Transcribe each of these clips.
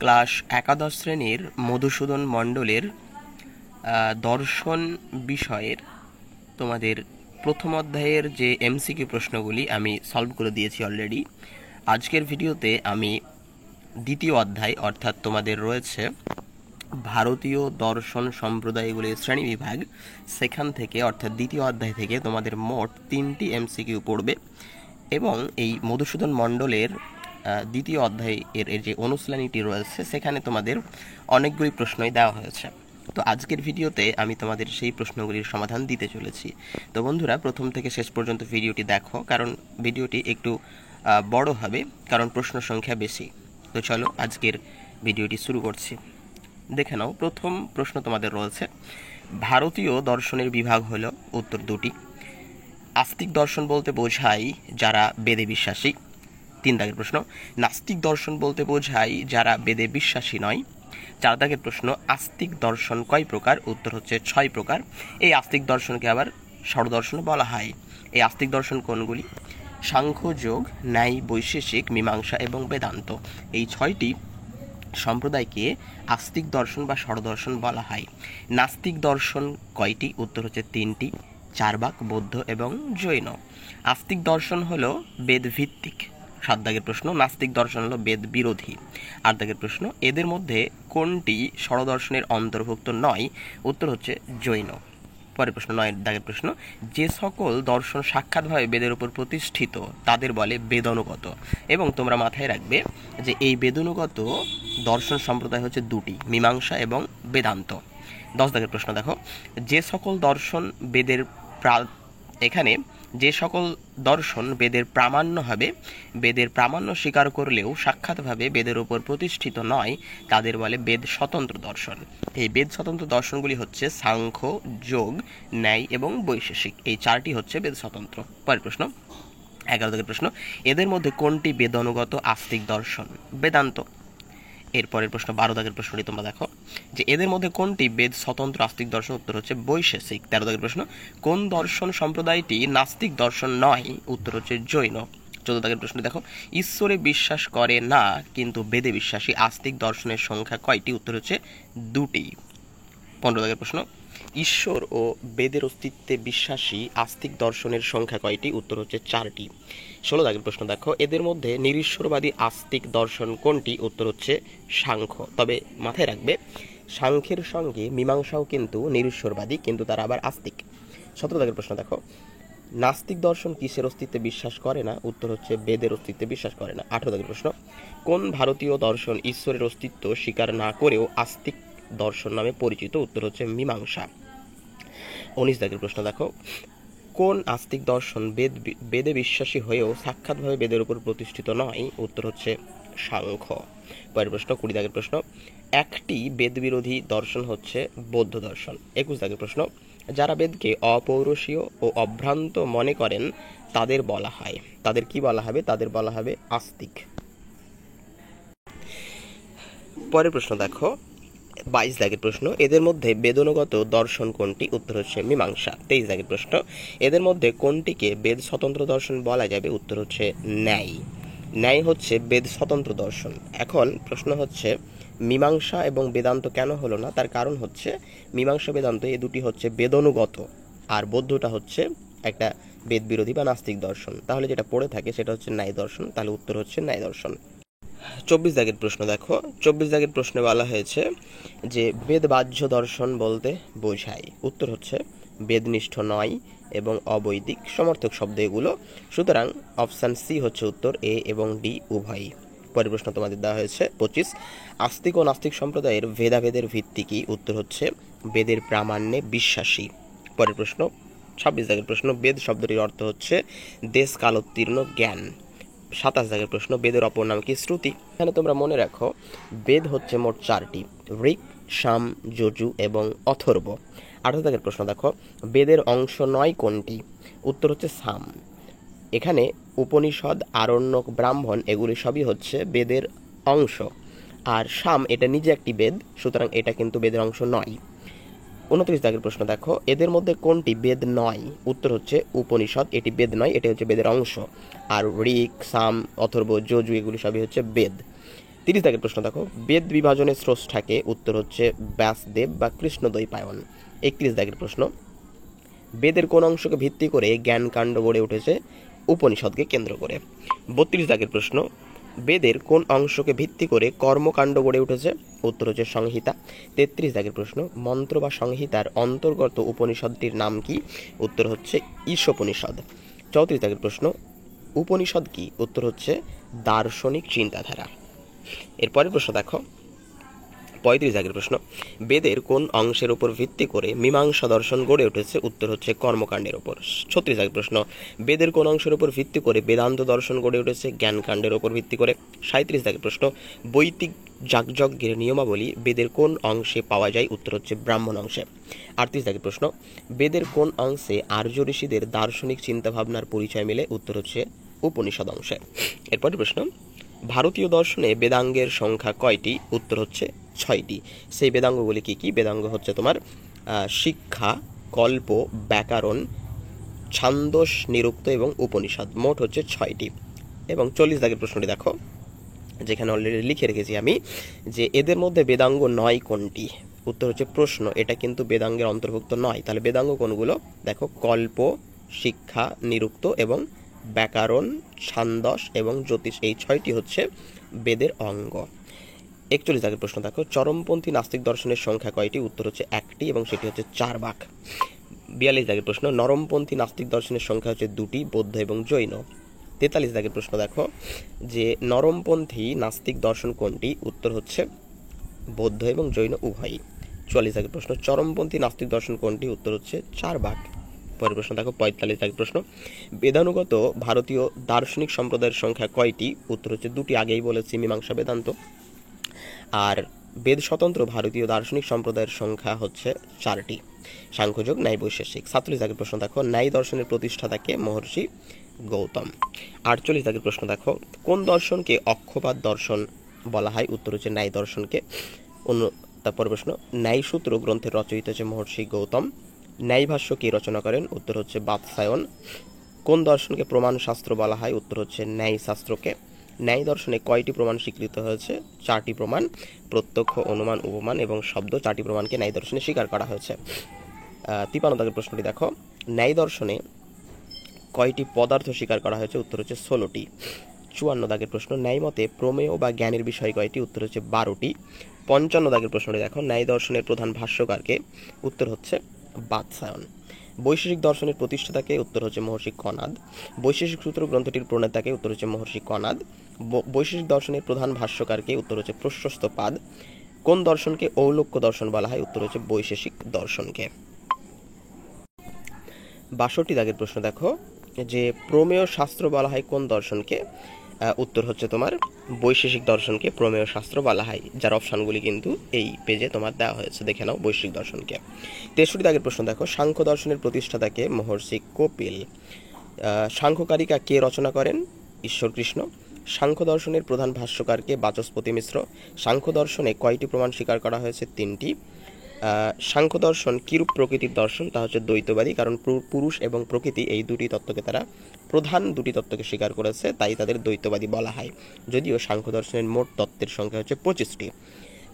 Class একাদশ শ্রেণীর মধুসূদন মণ্ডলের দর্শন বিষয়ের তোমাদের প্রথম অধ্যায়ের যে এমসিকিউ প্রশ্নগুলি আমি সলভ করে দিয়েছি অলরেডি। আজকের ভিডিওতে আমি দ্বিতীয় অধ্যায় অর্থাৎ তোমাদের রয়েছে ভারতীয় দর্শন সম্প্রদায়গুলির শ্রেণীবিভাগ, সেখান থেকে অর্থাৎ দ্বিতীয় অধ্যায় থেকে তোমাদের মোট 3টি এমসিকিউ পড়বে এবং এই মধুসূদন মণ্ডলের দ্বিতীয় অধ্যায়ের যে অনুশীলনীটি রয়েছে সেখানে তোমাদের অনেকগুলি প্রশ্নই দেওয়া হয়েছে। তো আজকের ভিডিওতে আমি তোমাদের সেই প্রশ্নগুলির সমাধান দিতে চলেছি। তো বন্ধুরা, প্রথম থেকে শেষ পর্যন্ত ভিডিওটি দেখো, কারণ ভিডিওটি একটু বড় হবে, কারণ প্রশ্ন সংখ্যা বেশি। তো চলো আজকের ভিডিওটি শুরু করছি। দেখে নাও, প্রথম প্রশ্ন তোমাদের রয়েছে, ভারতীয় দর্শনের বিভাগ হলো উত্তর দুটি। আস্তিক দর্শন বলতে বোঝায় যারা বেদে বিশ্বাসী। 3 দাগের প্রশ্ন, নাস্তিক দর্শন বলতে বোঝায় যারা বেদে বিশ্বাসী নয়। 4 দাগের প্রশ্ন, আস্তিক দর্শন কয় প্রকার? উত্তর হচ্ছে 6 প্রকার। এই আস্তিক দর্শনকে আবার ষড়দর্শন বলা হয়। এই আস্তিক দর্শন কোনগুলি? সাংখ্য, যোগ, ন্যায়, বৈশেষিক, মীমাংসা এবং বেদান্ত। এই 6টি সম্প্রদায়কে আস্তিক দর্শন বা ষড়দর্শন বলা হয়। নাস্তিক দর্শন কয়টি? উত্তর হচ্ছে 3টি, চার্বাক, বৌদ্ধ এবং জৈন। আস্তিক দর্শন হলো বেদ ভিত্তিক। 7 দাগের প্রশ্ন, নাস্তিক দর্শন হলো বেদ বিরোধী। 8 দাগের প্রশ্ন, এদের মধ্যে কোনটি ষড়দর্শনের অন্তর্ভুক্ত নয়? উত্তর হচ্ছে জৈন। পরের প্রশ্ন, 9 দাগের প্রশ্ন, যে সকল দর্শন সাক্ষাৎভাবে বেদের উপর প্রতিষ্ঠিত তাদের বলে বেদানুগত। এবং তোমরা মাথায় রাখবে যে এই বেদানুগত দর্শন সম্প্রদায় হচ্ছে দুটি, মীমাংসা এবং বেদান্ত। 10 দাগের প্রশ্ন দেখো, যে সকল দর্শন বেদের এখানে যে সকল দর্শন বেদের প্রামাণ্য হবে, বেদের প্রামাণ্য স্বীকার করলেও সাক্ষাৎভাবে বেদের উপর প্রতিষ্ঠিত নয়, তাদের বলে বেদ স্বতন্ত্র দর্শন। এই বেদ স্বতন্ত্র দর্শনগুলি হচ্ছে সাংখ্য, যোগ, ন্যায় এবং বৈশেষিক। এই 4টি হচ্ছে বেদ স্বতন্ত্র। পরের প্রশ্ন, 11 দাগের প্রশ্ন, এদের মধ্যে কোনটি বেদানুগত আস্তিক দর্শন? বেদান্ত। এরপরের প্রশ্ন 12 দাগের প্রশ্নটি তোমরা দেখো, যে এদের মধ্যে কোনটি বেদ স্বতন্ত্র আস্তিক দর্শন? উত্তর হচ্ছে বৈশেষিক। 13 দাগের প্রশ্ন, কোন দর্শন সম্প্রদায়টি নাস্তিক দর্শন নয়? উত্তর হচ্ছে জৈন। 14 দাগের প্রশ্ন দেখো, ঈশ্বরে বিশ্বাস করে না কিন্তু বেদে বিশ্বাসী আস্তিক দর্শনের সংখ্যা কয়টি? উত্তর হচ্ছে 2টি। 15 দাগের প্রশ্ন, ঈশ্বর ও বেদের অস্তিত্বে বিশ্বাসী আস্তিক দর্শনের সংখ্যা কয়টি? উত্তর হচ্ছে 4টি। 16 দাগের প্রশ্ন দেখো, এদের মধ্যে নিরীশ্বরবাদী আস্তিক দর্শন কোনটি? উত্তর হচ্ছে সাংখ্য। তবে মাথায় রাখবে, সাংখ্যের সঙ্গে মীমাংসাও কিন্তু নিরীশ্বরবাদী, কিন্তু তারা আবার আস্তিক। 17 দাগের প্রশ্ন দেখো, নাস্তিক দর্শন কিসের অস্তিত্বে বিশ্বাস করে না? উত্তর হচ্ছে বেদের অস্তিত্বে বিশ্বাস করে না। 18 দাগের প্রশ্ন, কোন ভারতীয় দর্শন ঈশ্বরের অস্তিত্ব স্বীকার না করেও আস্তিক দর্শন নামে পরিচিত? উত্তর হচ্ছে মীমাংসা। 19 দাগের প্রশ্ন দেখো, কোন আস্তিক দর্শন বেদে বিশ্বাসী হয়েও সাক্ষাৎভাবে বেদের উপর প্রতিষ্ঠিত নয়? উত্তর হচ্ছে সাংখ্য। পরের প্রশ্ন 20 দাগের প্রশ্ন, একটি বেদ বিরোধী দর্শন হচ্ছে বৌদ্ধ দর্শন। 21 দাগের প্রশ্ন, যারা বেদকে অপৌরুষীয় ও অভ্রান্ত মনে করেন তাদের বলা হয়, তাদের কি বলা হবে? তাদের বলা হবে আস্তিক। পরের প্রশ্ন দেখো 22 দাগের প্রশ্ন, এদের মধ্যে বেদানুগত দর্শন কোনটি? উত্তর হচ্ছে মীমাংসা। 23 দাগের প্রশ্ন, এদের মধ্যে কোনটিকে বেদ স্বতন্ত্র দর্শন বলা যাবে? উত্তর হচ্ছে ন্যায়। ন্যায় হচ্ছে বেদ স্বতন্ত্র দর্শন। এখন প্রশ্ন হচ্ছে, মীমাংসা এবং বেদান্ত কেন হলো না? তার কারণ হচ্ছে মীমাংসা বেদান্ত এই দুটি হচ্ছে বেদানুগত, আর বৌদ্ধটা হচ্ছে একটা বেদ বিরোধী বা নাস্তিক দর্শন। তাহলে যেটা পড়ে থাকে সেটা হচ্ছে ন্যায় দর্শন, তাহলে উত্তর হচ্ছে ন্যায় দর্শন। 24 দাগের প্রশ্ন দেখো, 24 দাগের প্রশ্নে বলা হয়েছে যে বেদ বাহ্য দর্শন বলতে বোঝায়। উত্তর হচ্ছে বেদনিষ্ঠ নয় এবং অবৈদিক। সমর্থক শব্দ এগুলো, সুতরাং অপশান সি হচ্ছে উত্তর, এ এবং ডি উভয়ই। পরের প্রশ্ন তোমাদের দেওয়া হয়েছে 25, আস্তিক ও নাস্তিক সম্প্রদায়ের ভেদাভেদের ভিত্তি কি? উত্তর হচ্ছে বেদের প্রামাণ্যে বিশ্বাসী। পরের প্রশ্ন 26 দাগের প্রশ্ন, বেদ শব্দটির অর্থ হচ্ছে দেশ কালোত্তীর্ণ জ্ঞান। 27 দাগের প্রশ্ন, বেদের অপর নাম কি? শ্রুতি। এখানে তোমরা মনে রাখো, বেদ হচ্ছে মোট 4টি, ঋক, সাম, যজু এবং অথর্ব। 28 দাগের প্রশ্ন দেখো, বেদের অংশ নয় কোনটি? উত্তর হচ্ছে সাম। এখানে উপনিষদ, আরণ্যক, ব্রাহ্মণ এগুলি সবই হচ্ছে বেদের অংশ, আর সাম এটা নিজে একটি বেদ, সুতরাং এটা কিন্তু বেদের অংশ নয়। 29 দাগের প্রশ্ন দেখো, এদের মধ্যে কোনটি বেদ নয়? উত্তর হচ্ছে উপনিষদ, এটি বেদ নয়, এটি হচ্ছে বেদের অংশ। আর ঋক, সাম, অথর্ব, যজু এগুলি সবই হচ্ছে বেদ। 30 দাগের প্রশ্ন দেখো, বেদ বিভাজনের স্রষ্টাকে, উত্তর হচ্ছে ব্যাসদেব বা কৃষ্ণদ্বৈপায়ন। 31 দাগের প্রশ্ন, বেদের কোন অংশকে ভিত্তি করে জ্ঞানকাণ্ড গড়ে উঠেছে? উপনিষদকে কেন্দ্র করে। 32 দাগের প্রশ্ন, বেদের কোন অংশকে ভিত্তি করে কর্মকাণ্ড গড়ে উঠেছে? উত্তর হচ্ছে সংহিতা। 33 দাগের প্রশ্ন, মন্ত্র বা সংহিতার অন্তর্গত উপনিষদটির নাম কি? উত্তর হচ্ছে ঈশোপনিষদ। 34 দাগের প্রশ্ন, উপনিষদ কি? উত্তর হচ্ছে দার্শনিক চিন্তাধারা। এরপরের প্রশ্ন দেখো, 35 দাগের প্রশ্ন, বেদের কোন অংশের উপর ভিত্তি করে মীমাংসা দর্শন গড়ে উঠেছে? উত্তর হচ্ছে কর্মকাণ্ডের উপর। 36 দাগের প্রশ্ন, বেদের কোন অংশের উপর ভিত্তি করে বেদান্ত দর্শন গড়ে উঠেছে? জ্ঞানকাণ্ডের উপর ভিত্তি করে। 37 দাগের প্রশ্ন, বৈদিক যাগযজ্ঞের নিয়মাবলী বেদের কোন অংশে পাওয়া যায়? উত্তর হচ্ছে ব্রাহ্মণ অংশে। 38 দাগের প্রশ্ন, বেদের কোন অংশে আর্য ঋষিদের দার্শনিক চিন্তাভাবনার পরিচয় মেলে? উত্তর হচ্ছে উপনিষদ অংশে। এরপরের প্রশ্ন, ভারতীয় দর্শনে বেদাঙ্গের সংখ্যা কয়টি? উত্তর হচ্ছে 6টি। সেই বেদাঙ্গগুলি কি কি? বেদাঙ্গ হচ্ছে তোমার শিক্ষা, কল্প, ব্যাকরণ, ছান্দস, নিরুক্ত এবং উপনিষদ। মোট হচ্ছে 6টি। এবং 40 দাগের প্রশ্নটি দেখো, যেখানে অলরেডি লিখে রেখেছি আমি, যে এদের মধ্যে বেদাঙ্গ নয় কোনটি? উত্তর হচ্ছে প্রশ্ন, এটা কিন্তু বেদাঙ্গের অন্তর্ভুক্ত নয়। তাহলে বেদাঙ্গ কোনগুলো? দেখো, কল্প, শিক্ষা, নিরুক্ত এবং ব্যাকরণ, ছান্দস এবং জ্যোতিষ, এই 6টি হচ্ছে বেদের অঙ্গ। 41 দাগের প্রশ্ন দেখো, চরমপন্থী নাস্তিক দর্শনের সংখ্যা কয়টি? উত্তর হচ্ছে 1টি এবং সেটি হচ্ছে 4 ভাগ। 42 দাগের প্রশ্ন, নরমপন্থী নাস্তিক দর্শনের সংখ্যা হচ্ছে 2টি, বৌদ্ধ এবং জৈন। 43 দাগের প্রশ্ন দেখো, যে নরমপন্থী নাস্তিক দর্শন কোনটি? উত্তর হচ্ছে বৌদ্ধ এবং জৈন উভয়ই। 44 দাগের প্রশ্ন, চরমপন্থী নাস্তিক দর্শন কোনটি? উত্তর হচ্ছে 4 ভাগ। পরের প্রশ্ন দেখো, 45 দাগের প্রশ্ন, বেদানুগত ভারতীয় দার্শনিক সম্প্রদায়ের সংখ্যা কয়টি? উত্তর হচ্ছে 2টি, আগেই বলেছি, মীমাংসা বেদান্ত। আর বেদ স্বতন্ত্র ভারতীয় দার্শনিক সম্প্রদায়ের সংখ্যা হচ্ছে 4টি, সাংখ্যযোগ, ন্যায়, বৈশেষিক। 47 দাগের প্রশ্ন দেখো, ন্যায় দর্শনের প্রতিষ্ঠাতাকে? মহর্ষি গৌতম। 48 দাগের প্রশ্ন দেখো, কোন দর্শনকে অক্ষপাদ দর্শন বলা হয়? উত্তর হচ্ছে ন্যায় দর্শনকে। তারপর প্রশ্ন, ন্যায় সূত্র গ্রন্থের রচয়িতা হচ্ছে মহর্ষি গৌতম। ন্যায় ভাষ্য কে রচনা করেন? উত্তর হচ্ছে বাৎসায়ন। কোন দর্শনকে প্রমাণ শাস্ত্র বলা হয়? উত্তর হচ্ছে ন্যায় শাস্ত্রকে। ন্যায় দর্শনে কয়টি প্রমাণ স্বীকৃত হয়েছে? 4টি প্রমাণ, প্রত্যক্ষ, অনুমান, উপমান এবং শব্দ, 4টি প্রমাণকে ন্যায় দর্শনে স্বীকার করা হয়েছে। 53 দাগের প্রশ্নটি দেখো, ন্যায় দর্শনে কয়টি পদার্থ স্বীকার করা হয়েছে? উত্তর হচ্ছে 16টি। 54 দাগের প্রশ্ন, ন্যায় মতে প্রমেয় বা জ্ঞানের বিষয় কয়টি? উত্তর হচ্ছে 12টি। 55 দাগের প্রশ্নটি দেখো, ন্যায় দর্শনের প্রধান ভাষ্যকারকে? উত্তর হচ্ছে বাৎসায়ন। বৈশেষিক দর্শনের প্রতিষ্ঠাতাকে? উত্তর হচ্ছে মহর্ষি কনাদ। বৈশেষিক সূত্র গ্রন্থটির প্রণেতাকে? উত্তর হচ্ছে মহর্ষি কনাদ। বৈশেষিক দর্শনের প্রধান ভাষ্যকারকে? উত্তর হচ্ছে প্রশস্ত পাদ। কোন দর্শনকে ঔলক্য দর্শন বলা হয়? উত্তর হচ্ছে বৈশেষিক দর্শনকে। 62 দাগের প্রশ্ন দেখো, যে প্রমেয় শাস্ত্র বলা হয় কোন দর্শনকে? উত্তর হচ্ছে তোমার বৈশেষিক দর্শনকে প্রমেয় শাস্ত্র বলা হয়, যার অপশানগুলি কিন্তু এই পেজে তোমার দেওয়া হয়েছে, দেখে নাও বৈশেষিক দর্শনকে। 63 দাগের প্রশ্ন দেখো, সাংখ্য দর্শনের প্রতিষ্ঠাতাকে? মহর্ষি কপিল। সাংখ্যকারিকা কে রচনা করেন? ঈশ্বর কৃষ্ণ। সাংখ্য দর্শনের প্রধান ভাষ্যকারকে? বাচস্পতি মিশ্র। সাংখ্য দর্শনে কয়টি প্রমাণ স্বীকার করা হয়েছে? 3টি। সাংখ্য দর্শন কিরূপ প্রকৃতির দর্শন? তা হচ্ছে দ্বৈতবাদী, কারণ পুরুষ এবং প্রকৃতি এই দুটি তত্ত্বকে তারা প্রধান দুটি তত্ত্বকে স্বীকার করেছে, তাই তাদের দ্বৈতবাদী বলা হয়, যদিও সাংখ্য দর্শনের মোট তত্ত্বের সংখ্যা হচ্ছে 25টি।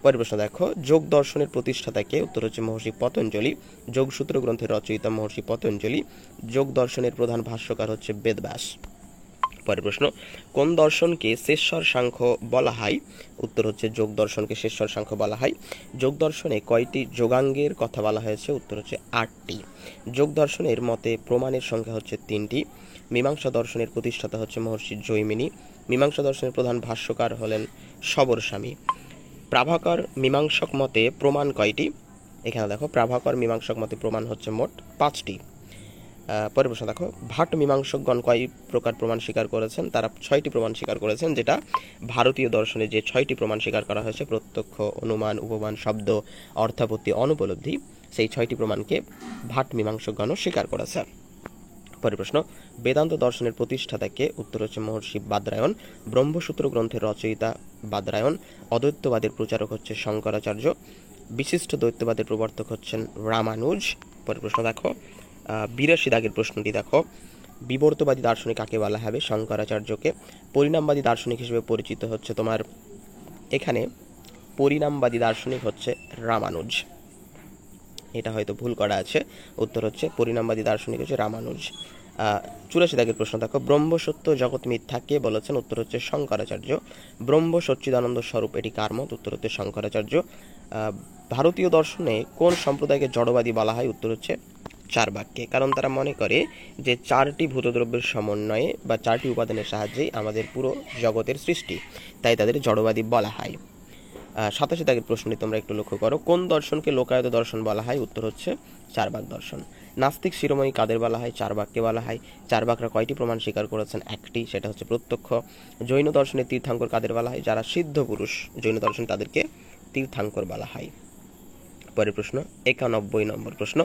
পরের প্রশ্ন দেখো, যোগ দর্শনের প্রতিষ্ঠাতাকে? উত্তর হচ্ছে মহর্ষি পতঞ্জলি। যোগসূত্র গ্রন্থের রচয়িতা মহর্ষি পতঞ্জলি। যোগ দর্শনের প্রধান ভাষ্যকার হচ্ছে বেদব্যাস। পরের প্রশ্ন, কোন দর্শনকে শেষর সাংখ্য বলা হয়? উত্তর হচ্ছে যোগ দর্শনকে শেষর সাংখ্য বলা হয়। যোগ দর্শনে কয়টি যোগাঙ্গের কথা বলা হয়েছে? উত্তর হচ্ছে 8টি। যোগ দর্শনের মতে প্রমাণের সংখ্যা হচ্ছে 3টি। মীমাংসা দর্শনের প্রতিষ্ঠাতা হচ্ছে মহর্ষি জৈমিনী। মীমাংসা দর্শনের প্রধান ভাষ্যকার হলেন সবরস্বামী। প্রাভাকর মীমাংসক মতে প্রমাণ কয়টি? এখানে দেখো, প্রাভাকর মীমাংসক মতে প্রমাণ হচ্ছে মোট 5টি। পরের প্রশ্ন দেখো, ভাট মীমাংসকগণ কয় প্রকার প্রমাণ স্বীকার করেছেন? তারা 6টি প্রমাণ স্বীকার করেছেন, যেটা ভারতীয় দর্শনে যে 6টি প্রমাণ স্বীকার করা হয়েছে, প্রত্যক্ষ, অনুমান, উপমান, শব্দ, অর্থাপত্তি, অনুপলব্ধি, সেই 6টি প্রমাণকে ভাট মীমাংসকগণও স্বীকার করেছে। পরের প্রশ্ন, বেদান্ত দর্শনের প্রতিষ্ঠাতাকে? উত্তর হচ্ছে মহর্ষি বাদরায়ণ। ব্রহ্মসূত্র গ্রন্থের রচয়িতা বাদরায়ণ। অদ্বৈতবাদের প্রচারক হচ্ছে শঙ্করাচার্য। বিশিষ্ট দ্বৈতবাদের প্রবর্তক হচ্ছেন রামানুজ। পরের প্রশ্ন দেখো, 82 দাগের প্রশ্নটি দেখো, বিবর্তবাদী দার্শনিক কাকে বলা হবে? শঙ্করাচার্যকে। পরিণামবাদী দার্শনিক হিসেবে পরিচিত হচ্ছে তোমার এখানে পরিণামবাদী দার্শনিক হচ্ছে রামানুজ। এটা হয়তো ভুল করা আছে, উত্তর হচ্ছে পরিণামবাদী দার্শনিক হচ্ছে রামানুজ। 84 দাগের প্রশ্ন দেখো, ব্রহ্ম সত্য জগৎ মিথ্যা কে বলেছেন? উত্তর হচ্ছে শঙ্করাচার্য। ব্রহ্ম সচ্চিদানন্দ স্বরূপ, এটি কার মত? উত্তর হচ্ছে শঙ্করাচার্য। ভারতীয় দর্শনে কোন সম্প্রদায়কে জড়বাদী বলা হয়? উত্তর হচ্ছে চার্বাককে, কারণ তারা মনে করে যে 4টি ভূতদ্রব্যের সমন্বয়ে বা 4টি উপাদানের সাহায্যেই আমাদের পুরো জগতের সৃষ্টি, তাই তাদের জড়বাদী বলা হয়। 87 দাগের প্রশ্নটি তোমরা একটু লক্ষ্য করো, কোন দর্শনকে লোকায়ত দর্শন বলা হয়? উত্তর হচ্ছে চার্বাক দর্শন। নাস্তিক শিরোমণি কাদের বলা হয়? চার্বাককে বলা হয়। চার্বাকরা কয়টি প্রমাণ স্বীকার করেছেন? একটি, সেটা হচ্ছে প্রত্যক্ষ। জৈন দর্শনের তীর্থাঙ্কর কাদের বলা হয়? যারা সিদ্ধ পুরুষ জৈন দর্শন, তাদেরকে তীর্থাঙ্কর বলা হয়। পরের প্রশ্ন 91 নম্বর প্রশ্ন,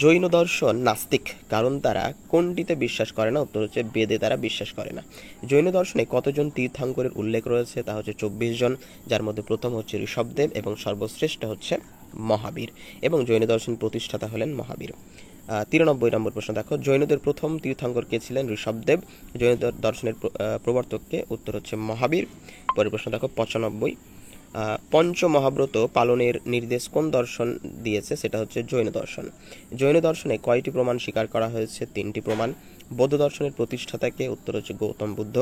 জৈন দর্শন নাস্তিক কারণ তারা কোনটিতে বিশ্বাস করে না? উত্তর হচ্ছে বেদে তারা বিশ্বাস করে না। জৈন দর্শনে কতজন তীর্থাঙ্করের উল্লেখ রয়েছে? তা হচ্ছে 24 জন, যার মধ্যে প্রথম হচ্ছে ঋষভদেব এবং সর্বশ্রেষ্ঠ হচ্ছে মহাবীর, এবং জৈন দর্শন প্রতিষ্ঠাতা হলেন মহাবীর। 93 নম্বর প্রশ্ন দেখো, জৈনদের প্রথম তীর্থাঙ্কর কে ছিলেন? ঋষভদেব। জৈন দর্শনের প্রবর্তককে? উত্তর হচ্ছে মহাবীর। পরের প্রশ্ন দেখো 95, পঞ্চমহাব্রত পালনের নির্দেশ কোন দর্শন দিয়েছে? সেটা হচ্ছে জৈন দর্শন। জৈন দর্শনে কয়টি প্রমাণ স্বীকার করা হয়েছে? 3টি প্রমাণ। বৌদ্ধ দর্শনের প্রতিষ্ঠাতাকে? উত্তর হচ্ছে গৌতম বুদ্ধ।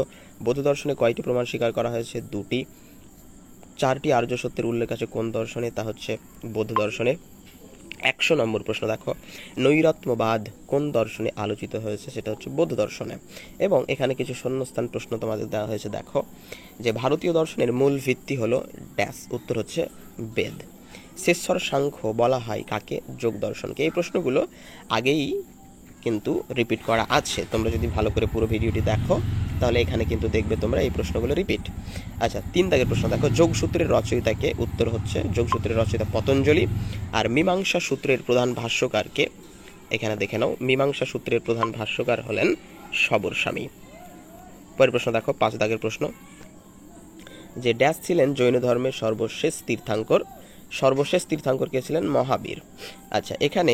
বৌদ্ধ দর্শনে কয়টি প্রমাণ স্বীকার করা হয়েছে? 2টি। 4টি আর্য সত্যের উল্লেখ আছে কোন দর্শনে? তা হচ্ছে বৌদ্ধ দর্শনে। 100 নম্বর প্রশ্ন দেখো, নৈরাত্ম্যবাদ কোন দর্শনে আলোচিত হয়েছে? সেটা হচ্ছে বৌদ্ধ দর্শনে। এবং এখানে কিছু শূন্যস্থান প্রশ্ন তোমাদের দেওয়া হয়েছে, দেখো যে ভারতীয় দর্শনের মূল ভিত্তি হলো ড্যাশ, উত্তর হচ্ছে বেদ। শেষর সাংখ্য বলা হয় কাকে? যোগ দর্শনকে। এই প্রশ্নগুলো আগেই কিন্তু রিপিট করা আছে, তোমরা যদি ভালো করে পুরো ভিডিওটি দেখো তাহলে এখানে কিন্তু দেখবে তোমরা এই প্রশ্নগুলো রিপিট। আচ্ছা, 3 দাগের প্রশ্ন দেখো, যোগসূত্রের রচয়িতাকে? উত্তর হচ্ছে যোগসূত্রের রচয়িতা পতঞ্জলি। আর মীমাংসা সূত্রের প্রধান ভাষ্যকারকে? এখানে দেখে নাও, মীমাংসা সূত্রের প্রধান ভাষ্যকার হলেন সবরস্বামী। পরের প্রশ্ন দেখো 5 দাগের প্রশ্ন, যে ড্যাশ ছিলেন জৈন ধর্মের সর্বশেষ তীর্থাঙ্কর? সর্বশেষ তীর্থাঙ্কর কে ছিলেন? মহাবীর। আচ্ছা, এখানে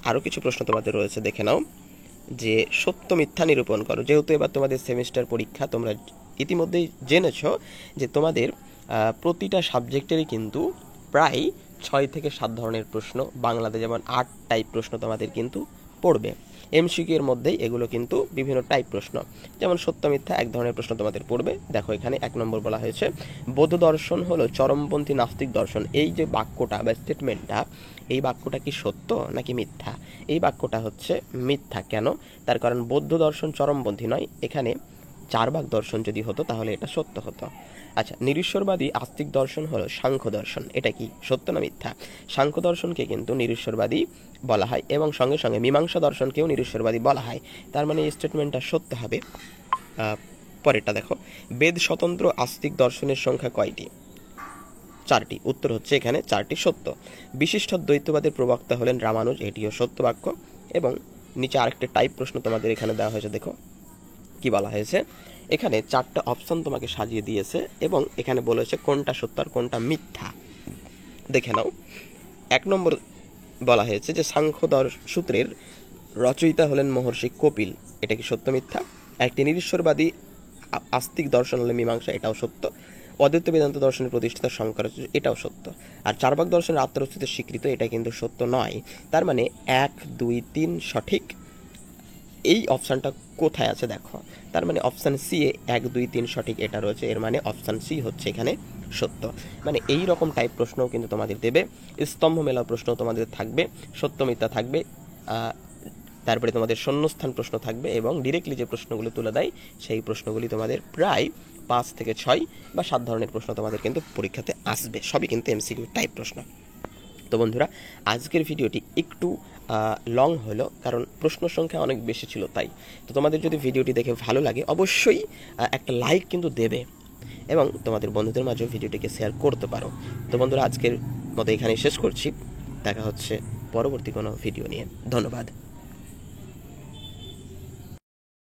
আরও কিছু প্রশ্ন তোমাদের রয়েছে, দেখে নাও, যে সত্য মিথ্যা নিরূপণ করো। যেহেতু এবার তোমাদের সেমিস্টার পরীক্ষা, তোমরা ইতিমধ্যেই জেনেছ যে তোমাদের প্রতিটা সাবজেক্টেরই কিন্তু প্রায় 6 থেকে 7 ধরনের প্রশ্ন, বাংলাতে যেমন 8 টাইপ প্রশ্ন তোমাদের কিন্তু পড়বে। এমসিকিউ এর মধ্যেই এগুলো কিন্তু বিভিন্ন টাইপ প্রশ্ন, যেমন সত্য মিথ্যা এক ধরনের প্রশ্ন তোমাদের পড়বে। দেখো এখানে 1 নম্বর বলা হয়েছে, বৌদ্ধ দর্শন হলো চরমপন্থী নাস্তিক দর্শন। এই যে বাক্যটা বা স্টেটমেন্টটা, এই বাক্যটা কি সত্য নাকি মিথ্যা? এই বাক্যটা হচ্ছে মিথ্যা। কেন? তার কারণ বৌদ্ধ দর্শন চরমপন্থী নয়, এখানে চার্বাক দর্শন যদি হতো তাহলে এটা সত্য হতো। আচ্ছা, নিরীশ্বরবাদী আস্তিক দর্শন হলো সাংখ্য দর্শন। এটা কি সত্য না মিথ্যা? সাংখ্য দর্শনকে কিন্তু নিরীশ্বরবাদী বলা হয়, এবং সঙ্গে সঙ্গে মীমাংসা দর্শনকেও নিরীশ্বরবাদী বলা হয়। তার মানে এই স্টেটমেন্টটা সত্য হবে। পরেরটা দেখো, বেদ স্বতন্ত্র আস্তিক দর্শনের সংখ্যা কয়টি? 4টি। উত্তর হচ্ছে এখানে 4টি সত্য। বিশিষ্ট দ্বৈতবাদের প্রবক্তা হলেন রামানুজ, এটিও সত্য বাক্য। এবং নিচে আরেকটা টাইপ প্রশ্ন তোমাদের এখানে দেওয়া হয়েছে, দেখো কি বলা হয়েছে। এখানে 4টা অপশন তোমাকে সাজিয়ে দিয়েছে এবং এখানে বলেছে কোনটা সত্য আর কোনটা মিথ্যা। দেখে নাও, 1 নম্বর বলা হয়েছে যে সাংখ্য সূত্রের রচয়িতা হলেন মহর্ষি কপিল। এটা কি সত্য মিথ্যা? একটি নিরীশ্বরবাদী আস্তিক দর্শন হলে মীমাংসা, এটাও সত্য। অদ্বৈত বেদান্ত দর্শনের প্রতিষ্ঠাতা শঙ্করাচার্য, এটাও সত্য। আর চার্বাক দর্শনের আত্মার অস্তিত্ব স্বীকৃত, এটা কিন্তু সত্য নয়। তার মানে 1, 2, 3 সঠিক। এই অপশানটা কোথায় আছে দেখো, তার মানে অপশান সি এ 1, 2, 3 সঠিক এটা রয়েছে, এর মানে অপশান সি হচ্ছে এখানে সত্য। মানে এই রকম টাইপ প্রশ্নও কিন্তু তোমাদের দেবে, স্তম্ভ মেলা প্রশ্ন তোমাদের থাকবে, সত্য মিথ্যা থাকবে, তারপরে তোমাদের শূন্যস্থান প্রশ্ন থাকবে, এবং ডিরেক্টলি যে প্রশ্নগুলো তুলে দেয় সেই প্রশ্নগুলি তোমাদের প্রায় 5 থেকে 6 বা 7 ধরনের প্রশ্ন তোমাদের কিন্তু পরীক্ষাতে আসবে, সবই কিন্তু এমসিকিউ টাইপ প্রশ্ন। তো বন্ধুরা, আজকের ভিডিওটি একটু লং হলো, কারণ প্রশ্ন সংখ্যা অনেক বেশি ছিল তাই। তো তোমাদের যদি ভিডিওটি দেখে ভালো লাগে অবশ্যই একটা লাইক কিন্তু দেবে, এবং তোমাদের বন্ধুদের মাঝেও ভিডিওটিকে শেয়ার করতে পারো। তো বন্ধুরা, আজকের মতো এখানেই শেষ করছি, দেখা হচ্ছে পরবর্তী কোনো ভিডিও নিয়ে। ধন্যবাদ।